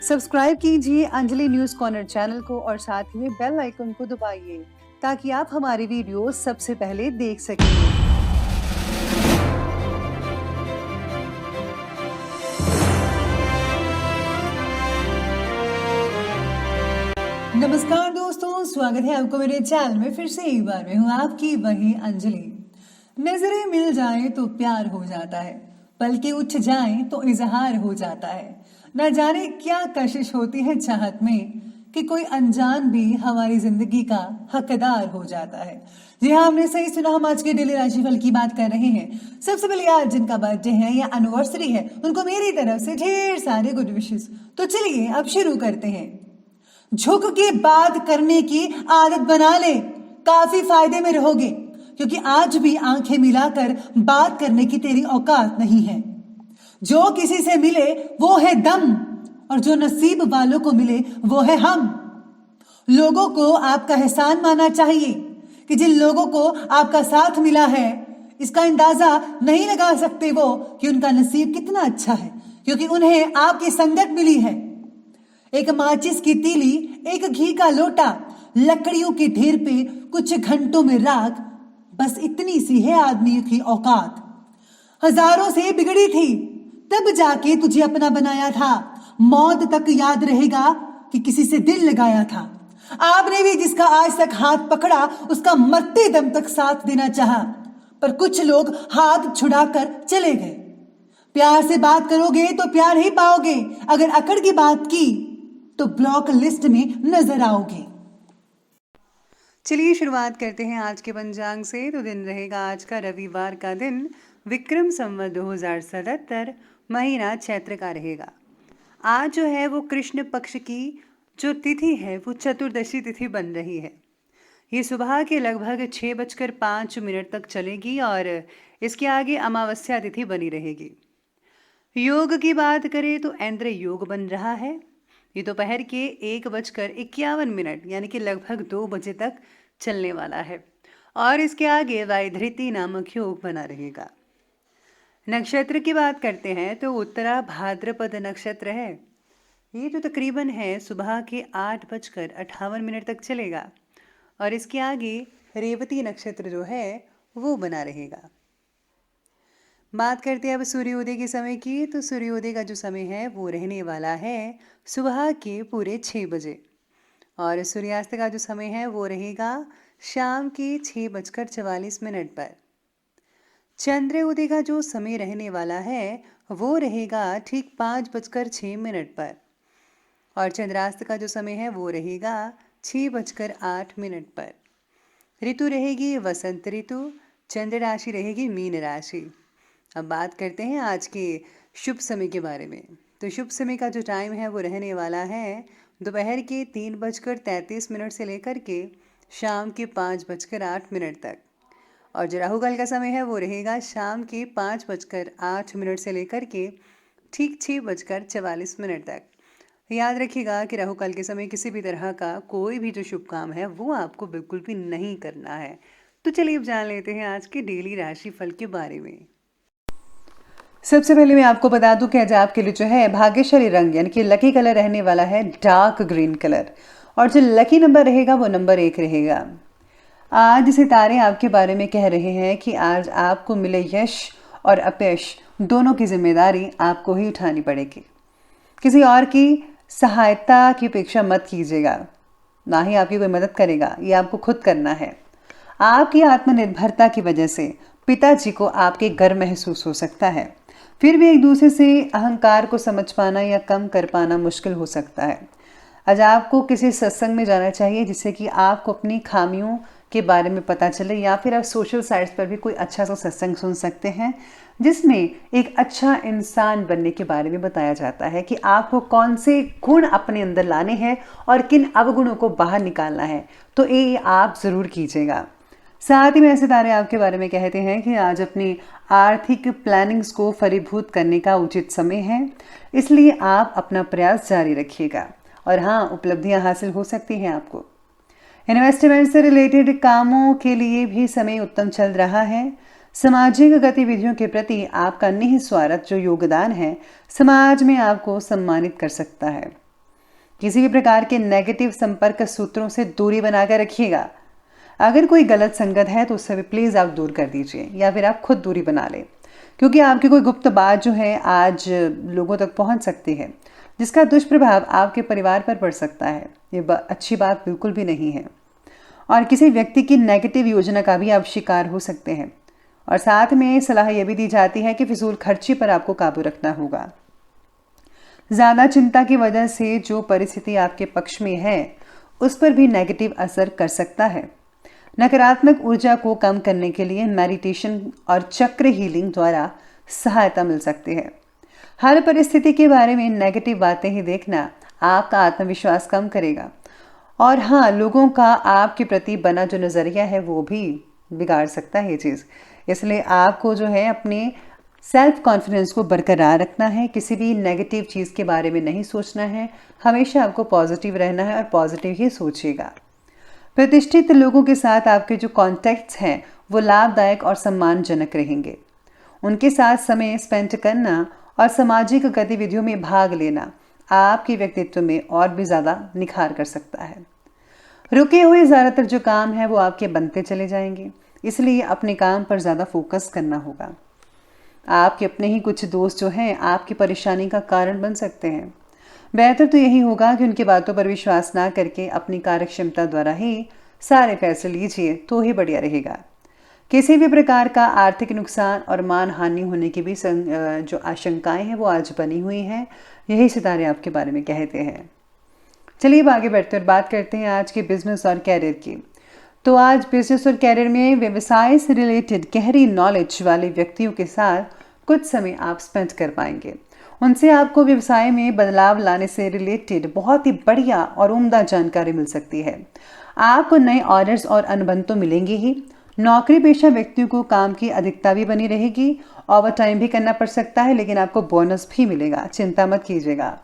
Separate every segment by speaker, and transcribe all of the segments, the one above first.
Speaker 1: Subscribe कीजिए Anjali news corner channel को और साथ ही में बेल आइकन को दबाइए ताकि आप हमारी वीडियो सबसे पहले देख सकें। नमस्कार दोस्तों, स्वागत है आपको मेरे चैनल में। फिर से एक बार मैं हूँ आपकी वही अंजलि। नजरें मिल जाए तो प्यार हो जाता है, पलकें उठ जाए तो इजहार हो जाता है। न जाने क्या कशिश होती है चाहत में कि कोई अनजान भी हमारी जिंदगी का हकदार हो जाता है। जी हाँ, हमने सही सुना। हम आज के डेली राशिफल की बात कर रहे हैं। सबसे पहले आज जिनका बर्थडे है या एनिवर्सरी है, उनको मेरी तरफ से ढेर सारे गुड विशेस। तो चलिए अब शुरू करते हैं। झुक के बात करने की आदत बना ले, काफी फायदे में रहोगे, क्योंकि आज भी आंखें मिलाकर बात करने की तेरी औकात नहीं है। जो किसी से मिले वो है दम, और जो नसीब वालों को मिले वो है हम। लोगों को आपका एहसान मानना चाहिए कि जिन लोगों को आपका साथ मिला है, इसका अंदाजा नहीं लगा सकते वो कि उनका नसीब कितना अच्छा है, क्योंकि उन्हें आपकी संगत मिली है। एक माचिस की तीली, एक घी का लोटा, लकड़ियों के ढेर पे कुछ घंटों में राख, बस इतनी सी है आदमी की औकात। हजारों से बिगड़ी थी तब जाके तुझे अपना बनाया था। मौत तक याद रहेगा कि किसी से दिल लगाया था। आपने भी जिसका आज तक हाथ पकड़ा, उसका मरते दम तक साथ देना चाहा, पर कुछ लोग हाथ छुड़ाकर चले गए। प्यार से बात करोगे तो प्यार ही पाओगे, अगर अकड़ की बात की तो ब्लॉक लिस्ट में नजर आओगे। चलिए शुरुआत करते हैं आज के पंचांग से। तो दिन रहेगा आज का रविवार का दिन, विक्रम संवत 2077, महीना चैत्र का रहेगा। आज जो है वो कृष्ण पक्ष की जो तिथि है वो चतुर्दशी तिथि बन रही है। ये सुबह के लगभग 6:05 तक चलेगी और इसके आगे अमावस्या तिथि बनी रहेगी। योग की बात करें तो ऐंद्र योग बन रहा है। ये दोपहर के 1:51 यानी कि लगभग 2 बजे तक चलने वाला है और इसके आगे वैधृति नामक योग बना रहेगा। नक्षत्र की बात करते हैं तो उत्तरा भाद्रपद नक्षत्र है। ये तो तकरीबन है सुबह के 8:58 तक चलेगा और इसके आगे रेवती नक्षत्र जो है वो बना रहेगा। बात करते हैं अब सूर्योदय के समय की। तो सूर्योदय का जो समय है वो रहने वाला है सुबह के पूरे 6 बजे और सूर्यास्त का जो समय है वो रहेगा शाम के 6:44 पर। चंद्रोदय का जो समय रहने वाला है वो रहेगा ठीक 5:06 पर और चंद्रास्त का जो समय है वो रहेगा 6:08 पर। ऋतु रहेगी वसंत ऋतु, चंद्र राशि रहेगी मीन राशि। अब बात करते हैं आज के शुभ समय के बारे में। तो शुभ समय का जो टाइम है वो रहने वाला है दोपहर के 3:33 से लेकर के शाम के 5:08 तक और जो राहुकाल का समय है वो रहेगा शाम के 5:08 से लेकर के ठीक 6:44 तक। याद रखिएगा कि राहुकाल के समय किसी भी तरह का कोई भी जो शुभ काम है वो आपको बिल्कुल भी नहीं करना है। तो चलिए अब जान लेते हैं आज के डेली राशि फल के बारे में। सबसे पहले मैं आपको बता दूं कि आज आपके लिए जो है भाग्यशाली रंग यानी कि लकी कलर रहने वाला है डार्क ग्रीन कलर और जो लकी नंबर रहेगा वो नंबर 1 रहेगा। आज सितारे आपके बारे में कह रहे हैं कि आज आपको मिले यश और अपयश दोनों की जिम्मेदारी आपको ही उठानी पड़ेगी। किसी और की सहायता की अपेक्षा मत कीजिएगा, ना ही आपकी कोई मदद करेगा, ये आपको खुद करना है। आपकी आत्मनिर्भरता की वजह से पिताजी को आपके गर्व महसूस हो सकता है, फिर भी एक दूसरे से अहंकार को समझ पाना या कम कर पाना मुश्किल हो सकता है। आज आपको किसी सत्संग में जाना चाहिए जिससे कि आपको अपनी खामियों के बारे में पता चले, या फिर आप सोशल साइट्स पर भी कोई अच्छा सा सत्संग सुन सकते हैं जिसमें एक अच्छा इंसान बनने के बारे में बताया जाता है कि आपको कौन से गुण अपने अंदर लाने हैं और किन अवगुणों को बाहर निकालना है। तो ये आप ज़रूर कीजिएगा। साथ ही में सितारे आपके बारे में कहते हैं कि आज अपनी आर्थिक प्लानिंग्स को फलीभूत करने का उचित समय है, इसलिए आप अपना प्रयास जारी रखिएगा और हाँ, उपलब्धियां हासिल हो सकती हैं आपको। इन्वेस्टमेंट से रिलेटेड कामों के लिए भी समय उत्तम चल रहा है। सामाजिक गतिविधियों के प्रति आपका निस्वार्थ जो योगदान है समाज में आपको सम्मानित कर सकता है। किसी भी प्रकार के नेगेटिव संपर्क सूत्रों से दूरी बनाकर रखिएगा। अगर कोई गलत संगत है तो उससे भी प्लीज़ आप दूर कर दीजिए या फिर आप खुद दूरी बना लें, क्योंकि आपकी कोई गुप्त बात जो है आज लोगों तक पहुंच सकती है, जिसका दुष्प्रभाव आपके परिवार पर पड़ सकता है। ये अच्छी बात बिल्कुल भी नहीं है। और किसी व्यक्ति की नेगेटिव योजना का भी आप शिकार हो सकते हैं। और साथ में सलाह यह भी दी जाती है कि फिजूल खर्ची पर आपको काबू रखना होगा। ज़्यादा चिंता की वजह से जो परिस्थिति आपके पक्ष में है उस पर भी नेगेटिव असर कर सकता है। नकारात्मक ऊर्जा को कम करने के लिए मेडिटेशन और चक्र हीलिंग द्वारा सहायता मिल सकती है। हर परिस्थिति के बारे में नेगेटिव बातें ही देखना आपका आत्मविश्वास कम करेगा। और हाँ, लोगों का आपके प्रति बना जो नज़रिया है वो भी बिगाड़ सकता है ये चीज़। इसलिए आपको जो है अपने सेल्फ कॉन्फिडेंस को बरकरार रखना है। किसी भी नेगेटिव चीज़ के बारे में नहीं सोचना है। हमेशा आपको पॉजिटिव रहना है और पॉजिटिव ही सोचिएगा। प्रतिष्ठित लोगों के साथ आपके जो कॉन्टैक्ट्स हैं वो लाभदायक और सम्मानजनक रहेंगे। उनके साथ समय स्पेंड करना और सामाजिक गतिविधियों में भाग लेना आपके व्यक्तित्व में और भी ज़्यादा निखार कर सकता है। रुके हुए ज़्यादातर जो काम है वो आपके बनते चले जाएंगे, इसलिए अपने काम पर ज़्यादा फोकस करना होगा। आपके अपने ही कुछ दोस्त जो हैं आपकी परेशानी का कारण बन सकते हैं। बेहतर तो यही होगा कि उनकी बातों पर विश्वास ना करके अपनी कार्यक्षमता द्वारा ही सारे फैसले लीजिए, तो ही बढ़िया रहेगा। किसी भी प्रकार का आर्थिक नुकसान और मान हानि होने की भी जो आशंकाएं हैं वो आज बनी हुई हैं। यही सितारे आपके बारे में कहते हैं। चलिए अब आगे बढ़ते और बात करते हैं आज के बिजनेस और कैरियर की। तो आज बिजनेस और कैरियर में व्यवसाय से रिलेटेड गहरी नॉलेज वाले व्यक्तियों के साथ कुछ समय आप स्पेंड कर पाएंगे। उनसे आपको व्यवसाय में बदलाव लाने से रिलेटेड बहुत ही बढ़िया और उम्दा जानकारी मिल सकती है। आपको नए ऑर्डर्स और अनुबंध तो मिलेंगे ही। नौकरी पेशा व्यक्तियों को काम की अधिकता भी बनी रहेगी। ओवर टाइम भी करना पड़ सकता है, लेकिन आपको बोनस भी मिलेगा, चिंता मत कीजिएगा।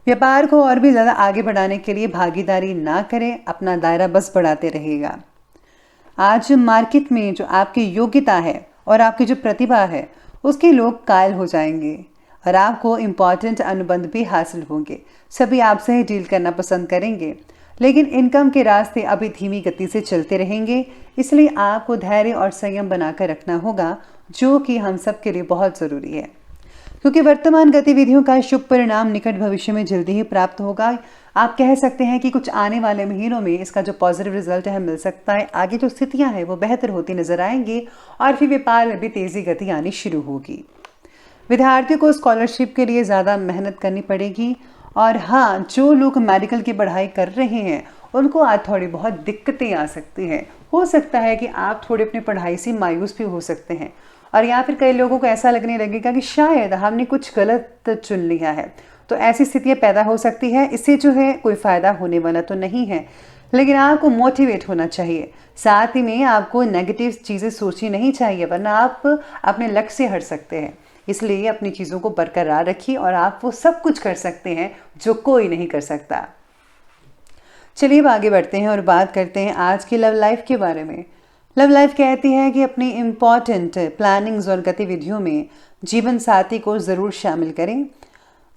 Speaker 1: व्यापार को और भी ज़्यादा आगे बढ़ाने के लिए भागीदारी ना करें, अपना दायरा बस बढ़ाते रहेगा। आज मार्केट में जो आपकी योग्यता है और आपकी जो प्रतिभा है उसके लोग कायल हो जाएंगे और आपको इम्पॉर्टेंट अनुबंध भी हासिल होंगे। सभी आपसे ही डील करना पसंद करेंगे, लेकिन इनकम के रास्ते अभी धीमी गति से चलते रहेंगे। इसलिए आपको धैर्य और संयम बनाकर रखना होगा, जो कि हम सब के लिए बहुत ज़रूरी है, क्योंकि वर्तमान गतिविधियों का शुभ परिणाम निकट भविष्य में जल्दी ही प्राप्त होगा। आप कह सकते हैं कि कुछ आने वाले महीनों में इसका जो पॉजिटिव रिजल्ट है मिल सकता है। आगे जो स्थितियां हैं वो बेहतर होती नजर आएंगी और फिर व्यापार में भी तेजी गति आनी शुरू होगी। विद्यार्थियों को स्कॉलरशिप के लिए ज़्यादा मेहनत करनी पड़ेगी। और हाँ, जो लोग मेडिकल की पढ़ाई कर रहे हैं उनको आज थोड़ी बहुत दिक्कतें आ सकती हैं। हो सकता है कि आप थोड़ी अपनी पढ़ाई से मायूस भी हो सकते हैं, और या फिर कई लोगों को ऐसा लगने लगेगा कि शायद हमने कुछ गलत चुन लिया है। तो ऐसी स्थितियां पैदा हो सकती है। इससे जो है कोई फ़ायदा होने वाला तो नहीं है, लेकिन आपको मोटिवेट होना चाहिए। साथ ही में आपको नेगेटिव चीज़ें सोचनी नहीं चाहिए, वरना आप अपने लक्ष्य से हट सकते हैं। इसलिए अपनी चीज़ों को बरकरार रखिए और आप वो सब कुछ कर सकते हैं जो कोई नहीं कर सकता। चलिए अब आगे बढ़ते हैं और बात करते हैं आज की लव लाइफ के बारे में। लव लाइफ कहती है कि अपनी इम्पॉर्टेंट प्लानिंग्स और गतिविधियों में जीवन साथी को ज़रूर शामिल करें।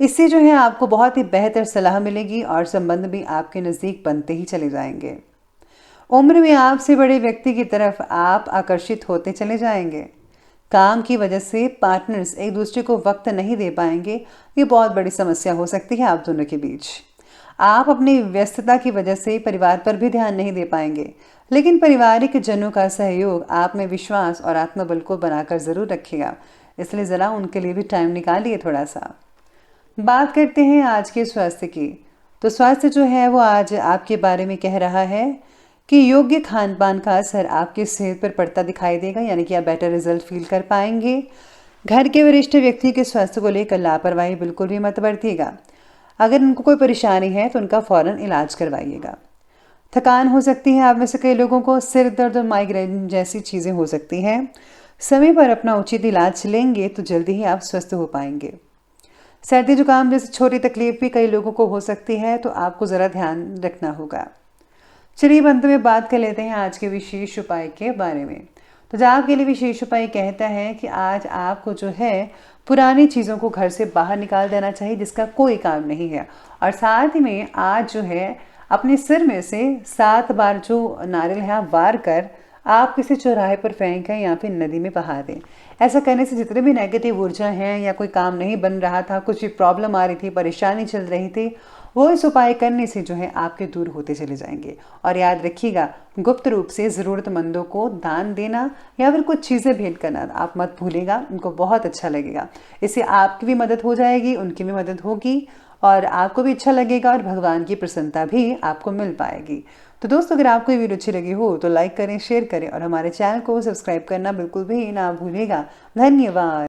Speaker 1: इससे जो है आपको बहुत ही बेहतर सलाह मिलेगी और संबंध भी आपके नज़दीक बनते ही चले जाएंगे। उम्र में आपसे बड़े व्यक्ति की तरफ आप आकर्षित होते चले जाएंगे। काम की वजह से पार्टनर्स एक दूसरे को वक्त नहीं दे पाएंगे। ये बहुत बड़ी समस्या हो सकती है आप दोनों के बीच। आप अपनी व्यस्तता की वजह से परिवार पर भी ध्यान नहीं दे पाएंगे, लेकिन पारिवारिक जनों का सहयोग आप में विश्वास और आत्मबल को बनाकर ज़रूर रखेगा। इसलिए ज़रा उनके लिए भी टाइम निकालिए थोड़ा सा। बात करते हैं आज के स्वास्थ्य की। तो स्वास्थ्य जो है वो आज आपके बारे में कह रहा है कि योग्य खान पान का असर आपकी सेहत पर पड़ता दिखाई देगा, यानी कि आप बेटर रिजल्ट फील कर पाएंगे। घर के वरिष्ठ व्यक्ति के स्वास्थ्य को लेकर लापरवाही बिल्कुल भी मत बरतिएगा। अगर उनको कोई परेशानी है तो उनका फ़ौरन इलाज करवाइएगा। थकान हो सकती है आप में से कई लोगों को, सिर दर्द और माइग्रेन जैसी चीज़ें हो सकती हैं। समय पर अपना उचित इलाज लेंगे तो जल्दी ही आप स्वस्थ हो पाएंगे। सर्दी जुकाम जैसी छोटी तकलीफ भी कई लोगों को हो सकती है, तो आपको ज़रा ध्यान रखना होगा। चलिए अंत में बात कर लेते हैं आज के विशेष उपाय के बारे में। तो जाग के लिए विशेष उपाय कहता है कि आज आपको जो है पुरानी चीज़ों को घर से बाहर निकाल देना चाहिए जिसका कोई काम नहीं है। और साथ ही में आज जो है अपने सिर में से 7 बार जो नारियल है आप वार कर आप किसी चौराहे पर फेंकें या फिर नदी में बहा दें। ऐसा करने से जितने भी नेगेटिव ऊर्जा हैं या कोई काम नहीं बन रहा था, कुछ भी प्रॉब्लम आ रही थी, परेशानी चल रही थी, वो इस उपाय करने से जो है आपके दूर होते चले जाएंगे। और याद रखिएगा, गुप्त रूप से ज़रूरतमंदों को दान देना या फिर कुछ चीज़ें भेंट करना आप मत भूलिएगा, उनको बहुत अच्छा लगेगा। इससे आपकी भी मदद हो जाएगी, उनकी भी मदद होगी और आपको भी अच्छा लगेगा और भगवान की प्रसन्नता भी आपको मिल पाएगी। तो दोस्तों, अगर आपको ये वीडियो अच्छी लगी हो तो लाइक करें, शेयर करें और हमारे चैनल को सब्सक्राइब करना बिल्कुल भी ना भूलिएगा। धन्यवाद।